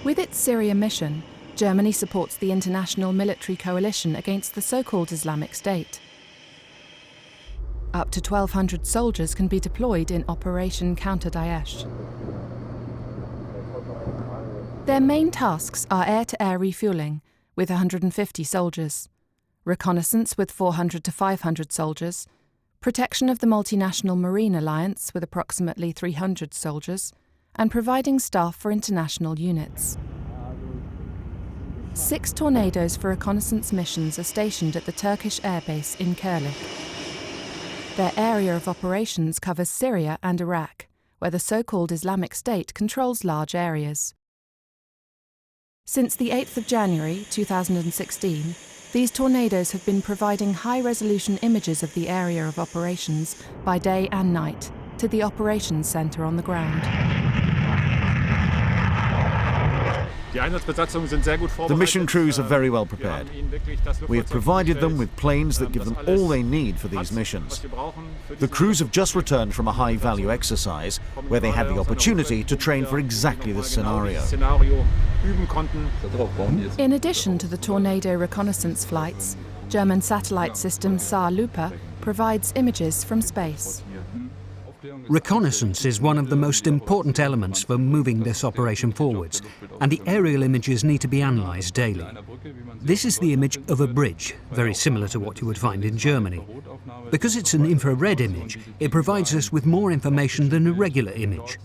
With its Syria mission, Germany supports the international military coalition against the so-called Islamic State. Up to 1,200 soldiers can be deployed in Operation Counter Daesh. Their main tasks are air-to-air refuelling, with 150 soldiers, reconnaissance with 400 to 500 soldiers, protection of the multinational marine alliance with approximately 300 soldiers, and providing staff for international units. 6 tornadoes for reconnaissance missions are stationed at the Turkish airbase in Quelle. Their area of operations covers Syria and Iraq, where the so-called Islamic State controls large areas. Since the 8th of January 2016, these tornadoes have been providing high-resolution images of the area of operations by day and night to the operations centre on the ground. The mission crews are very well prepared. We have provided them with planes that give them all they need for these missions. The crews have just returned from a high-value exercise where they had the opportunity to train for exactly this scenario. In addition to the tornado reconnaissance flights, German satellite system SAR-Lupe provides images from space. Reconnaissance is one of the most important elements for moving this operation forwards, and the aerial images need to be analysed daily. This is the image of a bridge, very similar to what you would find in Germany. Because it's an infrared image, it provides us with more information than a regular image.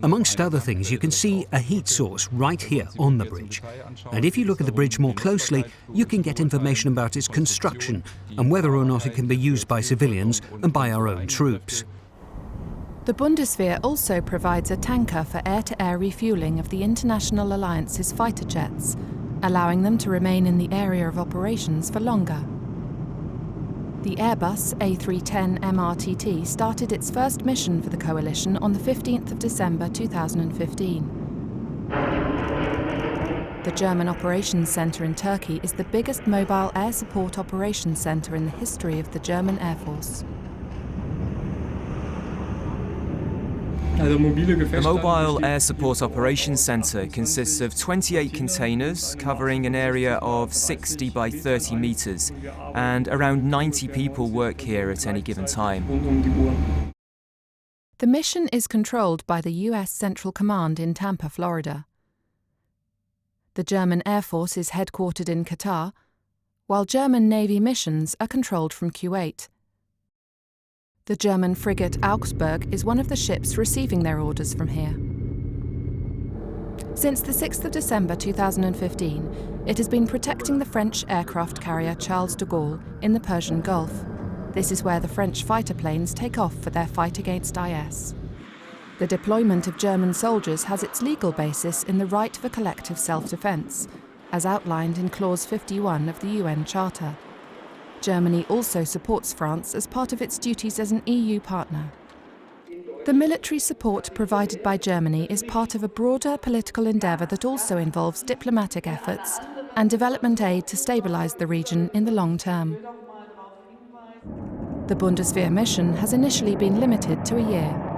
Amongst other things, you can see a heat source right here on the bridge. And if you look at the bridge more closely, you can get information about its construction and whether or not it can be used by civilians and by our own troops. The Bundeswehr also provides a tanker for air-to-air refuelling of the International Alliance's fighter jets, allowing them to remain in the area of operations for longer. The Airbus A310 MRTT started its first mission for the coalition on the 15th of December 2015. The German Operations Centre in Turkey is the biggest mobile air support operations centre in the history of the German Air Force. The Mobile Air Support Operations Centre consists of 28 containers covering an area of 60 by 30 metres, and around 90 people work here at any given time. The mission is controlled by the US Central Command in Tampa, Florida. The German Air Force is headquartered in Qatar, while German Navy missions are controlled from Kuwait. The German frigate Augsburg is one of the ships receiving their orders from here. Since the 6th of December 2015, it has been protecting the French aircraft carrier Charles de Gaulle in the Persian Gulf. This is where the French fighter planes take off for their fight against IS. The deployment of German soldiers has its legal basis in the right for collective self-defence, as outlined in Clause 51 of the UN Charter. Germany also supports France as part of its duties as an EU partner. The military support provided by Germany is part of a broader political endeavour that also involves diplomatic efforts and development aid to stabilise the region in the long term. The Bundeswehr mission has initially been limited to a year.